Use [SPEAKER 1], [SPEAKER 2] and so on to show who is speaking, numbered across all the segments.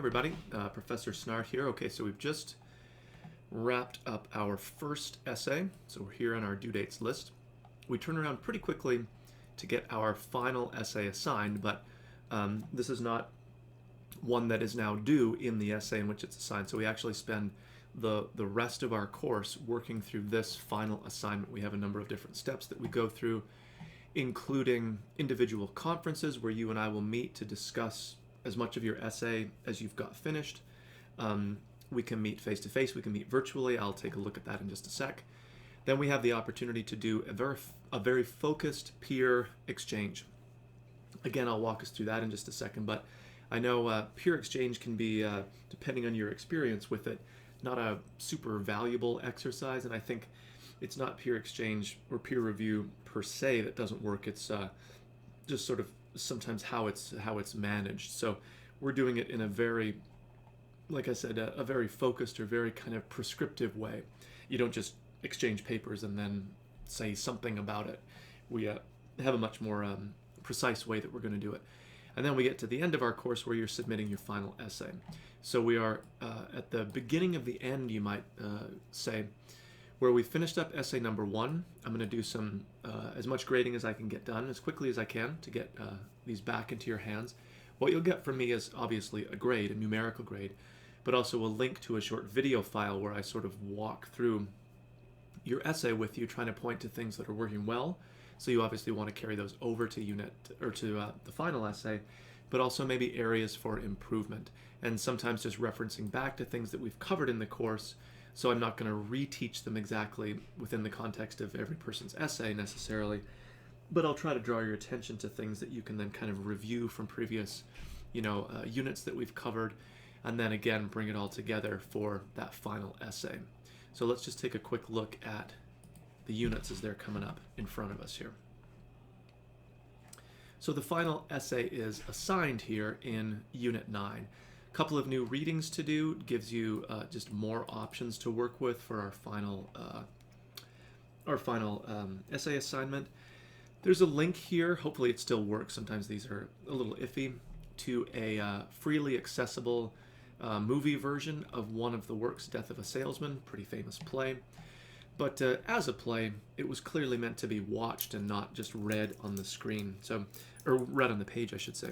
[SPEAKER 1] everybody, Professor Snart here. Okay, so we've just wrapped up our first essay, so we're here on our due dates list. We turn around pretty quickly to get our final essay assigned, but this is not one that is now due in the essay in which it's assigned, so we actually spend the rest of our course working through this final assignment. We have a number of different steps that we go through, including individual conferences where you and I will meet to discuss as much of your essay as you've got finished. We can meet face-to-face, we can meet virtually. I'll take a look at that in just a sec. Then we have the opportunity to do a very focused peer exchange. Again, I'll walk us through that in just a second, but I know peer exchange can be, depending on your experience with it, not a super valuable exercise, and I think it's not peer exchange or peer review per se that doesn't work. It's just sort of sometimes how it's managed. So we're doing it in a very, like I said, a very focused or very kind of prescriptive way. You don't just exchange papers and then say something about it. We have a much more precise way that we're going to do it. And then we get to the end of our course where you're submitting your final essay. So we are at the beginning of the end, you might say, where we finished up essay number 1. I'm going to do some as much grading as I can get done as quickly as I can to get these back into your hands. What you'll get from me is obviously a grade, a numerical grade, but also a link to a short video file where I sort of walk through your essay with you, trying to point to things that are working well. So you obviously want to carry those over to unit or to the final essay, but also maybe areas for improvement, and sometimes just referencing back to things that we've covered in the course. So I'm not going to reteach them exactly within the context of every person's essay necessarily, but I'll try to draw your attention to things that you can then kind of review from previous, units that we've covered, and then again bring it all together for that final essay. So let's just take a quick look at the units as they're coming up in front of us here. So the final essay is assigned here in Unit 9. Couple of new readings to do, gives you just more options to work with for our final essay assignment. There's a link here, hopefully it still works, sometimes these are a little iffy, to a freely accessible movie version of one of the works, Death of a Salesman, pretty famous play. But as a play, it was clearly meant to be watched and not just read on the screen, or read on the page, I should say.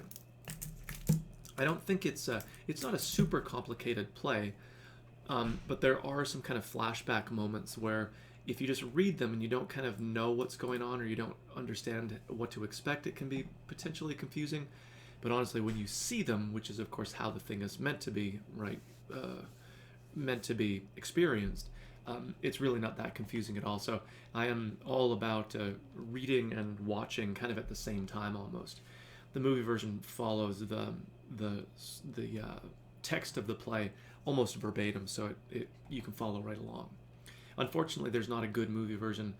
[SPEAKER 1] I don't think it's not a super complicated play, but there are some kind of flashback moments where if you just read them and you don't kind of know what's going on or you don't understand what to expect, it can be potentially confusing. But honestly, when you see them, which is of course how the thing is meant to be, right, meant to be experienced, it's really not that confusing at all. So I am all about reading and watching kind of at the same time almost. The movie version follows the text of the play almost verbatim, so you can follow right along. Unfortunately, there's not a good movie version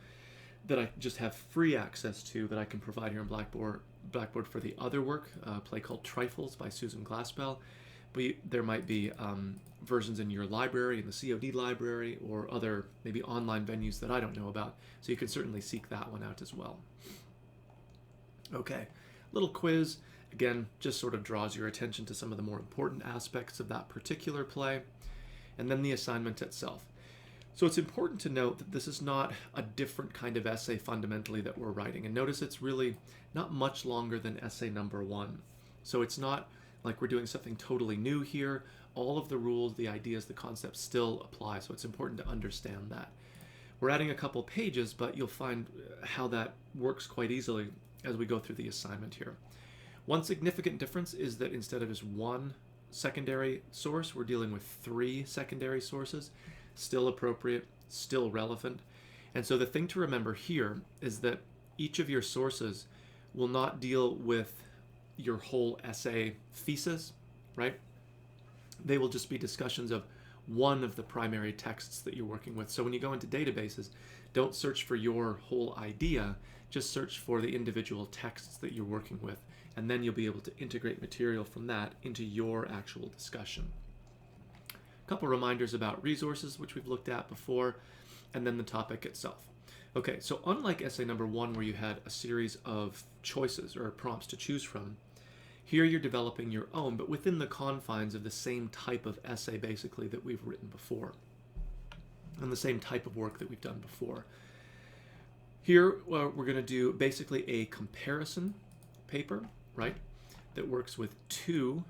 [SPEAKER 1] that I just have free access to that I can provide here in Blackboard for the other work, a play called Trifles by Susan Glaspell. But there might be versions in your library, in the COD library, or other maybe online venues that I don't know about, so you can certainly seek that one out as well. Okay, little quiz. Again, just sort of draws your attention to some of the more important aspects of that particular play, and then the assignment itself. So it's important to note that this is not a different kind of essay fundamentally that we're writing, and notice it's really not much longer than essay number 1. So it's not like we're doing something totally new here. All of the rules, the ideas, the concepts still apply, so it's important to understand that. We're adding a couple pages, but you'll find how that works quite easily as we go through the assignment here. One significant difference is that instead of just one secondary source, we're dealing with 3 secondary sources. Still appropriate, still relevant. And so the thing to remember here is that each of your sources will not deal with your whole essay thesis, right? They will just be discussions of one of the primary texts that you're working with. So when you go into databases, don't search for your whole idea, just search for the individual texts that you're working with, and then you'll be able to integrate material from that into your actual discussion. A couple reminders about resources, which we've looked at before, and then the topic itself. Okay, so unlike essay number 1 where you had a series of choices or prompts to choose from, Here you're developing your own, but within the confines of the same type of essay basically that we've written before, and the same type of work that we've done before. Here we're going to do basically a comparison paper, right, that works with two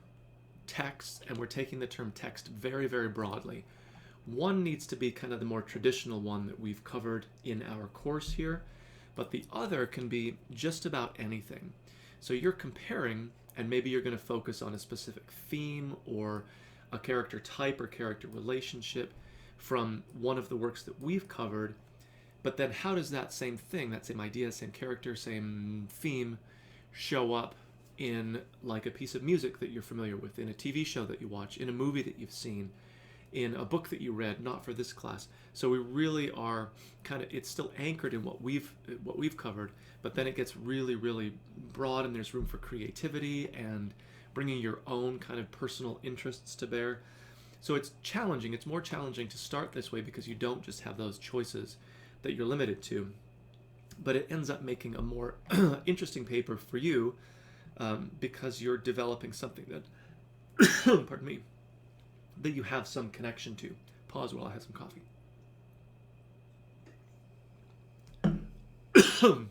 [SPEAKER 1] texts, and we're taking the term text very, very broadly. One needs to be kind of the more traditional one that we've covered in our course here, but the other can be just about anything. So you're comparing, and maybe you're going to focus on a specific theme or a character type or character relationship from one of the works that we've covered, but then how does that same thing, that same idea, same character, same theme show up in like a piece of music that you're familiar with, in a TV show that you watch, in a movie that you've seen, in a book that you read, not for this class. So we really are kind of, it's still anchored in what we've covered, but then it gets really, really broad, and there's room for creativity and bringing your own kind of personal interests to bear. So it's challenging. It's more challenging to start this way because you don't just have those choices that you're limited to, but it ends up making a more interesting paper for you because you're developing something that, pardon me, that you have some connection to. Pause while I have some coffee.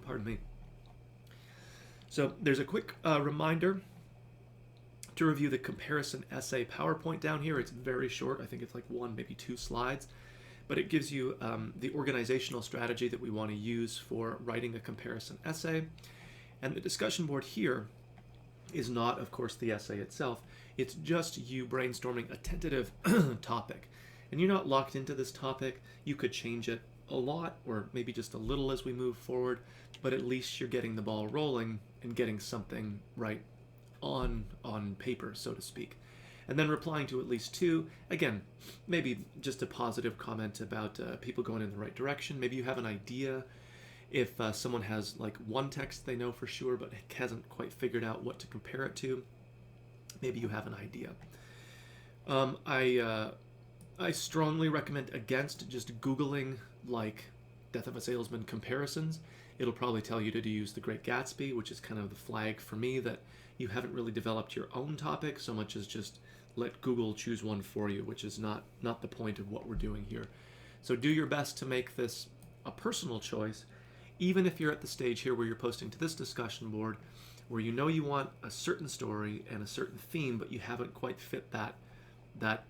[SPEAKER 1] Pardon me. So there's a quick reminder to review the comparison essay PowerPoint down here. It's very short. I think it's like 1, maybe 2 slides. But it gives you the organizational strategy that we want to use for writing a comparison essay. And the discussion board here is not, of course, the essay itself. It's just you brainstorming a tentative topic. And you're not locked into this topic. You could change it a lot or maybe just a little as we move forward, but at least you're getting the ball rolling and getting something right on paper, so to speak. And then replying to at least 2, again, maybe just a positive comment about people going in the right direction. Maybe you have an idea if someone has like one text they know for sure but hasn't quite figured out what to compare it to. Maybe you have an idea. I strongly recommend against just Googling like Death of a Salesman comparisons. It'll probably tell you to use The Great Gatsby, which is kind of the flag for me that you haven't really developed your own topic so much as just let Google choose one for you, which is not the point of what we're doing here. So do your best to make this a personal choice, even if you're at the stage here where you're posting to this discussion board where you know you want a certain story and a certain theme, but you haven't quite fit that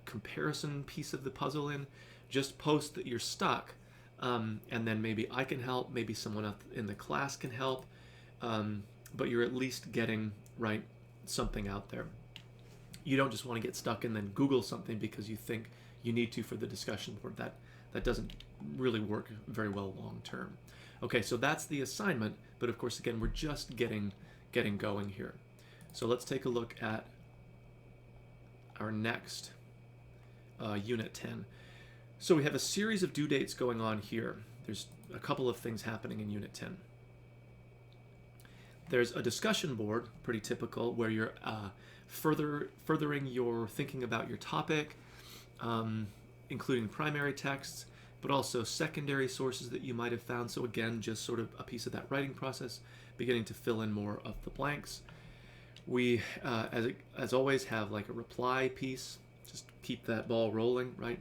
[SPEAKER 1] comparison piece of the puzzle in. Just post that you're stuck, and then maybe I can help, maybe someone else in the class can help, but you're at least getting right something out there. You don't just want to get stuck and then Google something because you think you need to for the discussion board. That doesn't really work very well long term. Okay, so that's the assignment, but of course, again, we're just getting going here. So let's take a look at our next Unit 10. So we have a series of due dates going on here. There's a couple of things happening in Unit 10. There's a discussion board, pretty typical, where you're furthering your thinking about your topic, including primary texts, but also secondary sources that you might have found. So again, just sort of a piece of that writing process, beginning to fill in more of the blanks. We, as always, have like a reply piece, just keep that ball rolling, right?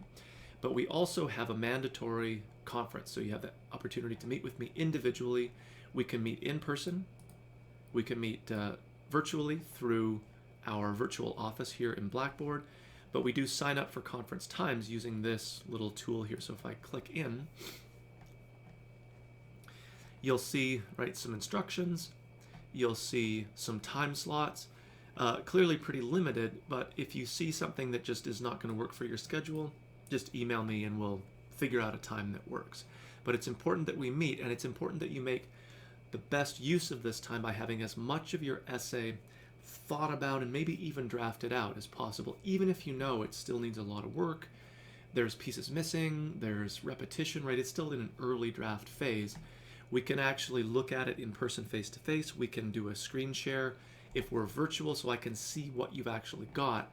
[SPEAKER 1] But we also have a mandatory conference. So you have the opportunity to meet with me individually. We can meet in person. We can meet virtually through our virtual office here in Blackboard, but we do sign up for conference times using this little tool here. So if I click in, you'll see, right, some instructions. You'll see some time slots, clearly pretty limited, but if you see something that just is not going to work for your schedule, just email me and we'll figure out a time that works. But it's important that we meet, and it's important that you make the best use of this time by having as much of your essay thought about and maybe even drafted out as possible, even if you know it still needs a lot of work. There's pieces missing, there's repetition, right? It's still in an early draft phase. We can actually look at it in person face-to-face. We can do a screen share if we're virtual so I can see what you've actually got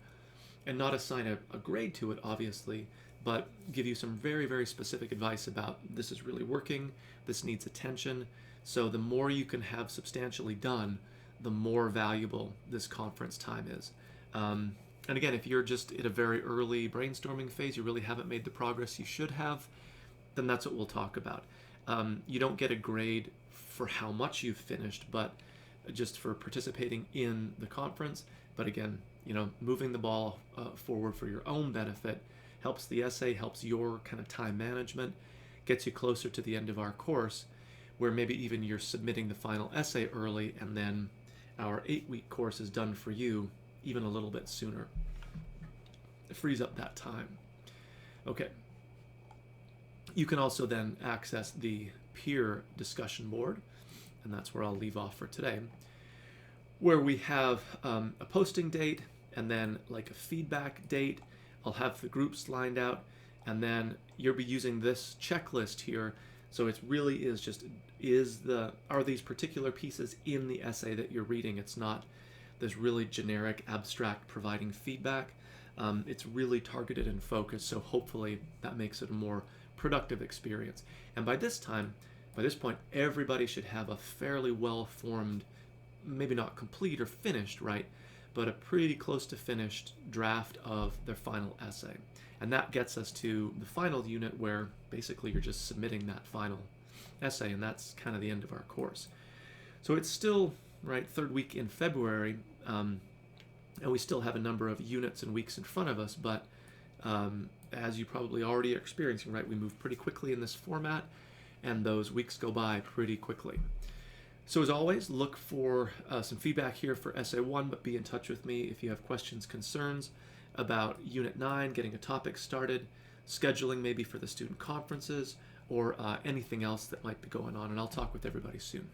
[SPEAKER 1] and not assign a grade to it, obviously, but give you some very, very specific advice about this is really working, this needs attention. So the more you can have substantially done, the more valuable this conference time is. And again, if you're just at a very early brainstorming phase, you really haven't made the progress you should have, then that's what we'll talk about. You don't get a grade for how much you've finished, but just for participating in the conference. But again, moving the ball forward for your own benefit helps the essay, helps your kind of time management, gets you closer to the end of our course, where maybe even you're submitting the final essay early, and then our 8-week course is done for you even a little bit sooner. It frees up that time. Okay. You can also then access the peer discussion board, and that's where I'll leave off for today, where we have a posting date and then like a feedback date. I'll have the groups lined out, and then you'll be using this checklist here. So it really is just, are these particular pieces in the essay that you're reading? It's not this really generic, abstract providing feedback. It's really targeted and focused, so hopefully that makes it a more productive experience. And by this point, everybody should have a fairly well-formed, maybe not complete or finished, right, but a pretty close to finished draft of their final essay. And that gets us to the final unit, where basically you're just submitting that final essay, and that's kind of the end of our course. So it's still, right, third week in February, and we still have a number of units and weeks in front of us, but as you probably already are experiencing, right, we move pretty quickly in this format, and those weeks go by pretty quickly. So as always, look for some feedback here for Essay 1, but be in touch with me if you have questions, concerns about Unit 9, getting a topic started, scheduling maybe for the student conferences, or anything else that might be going on, and I'll talk with everybody soon.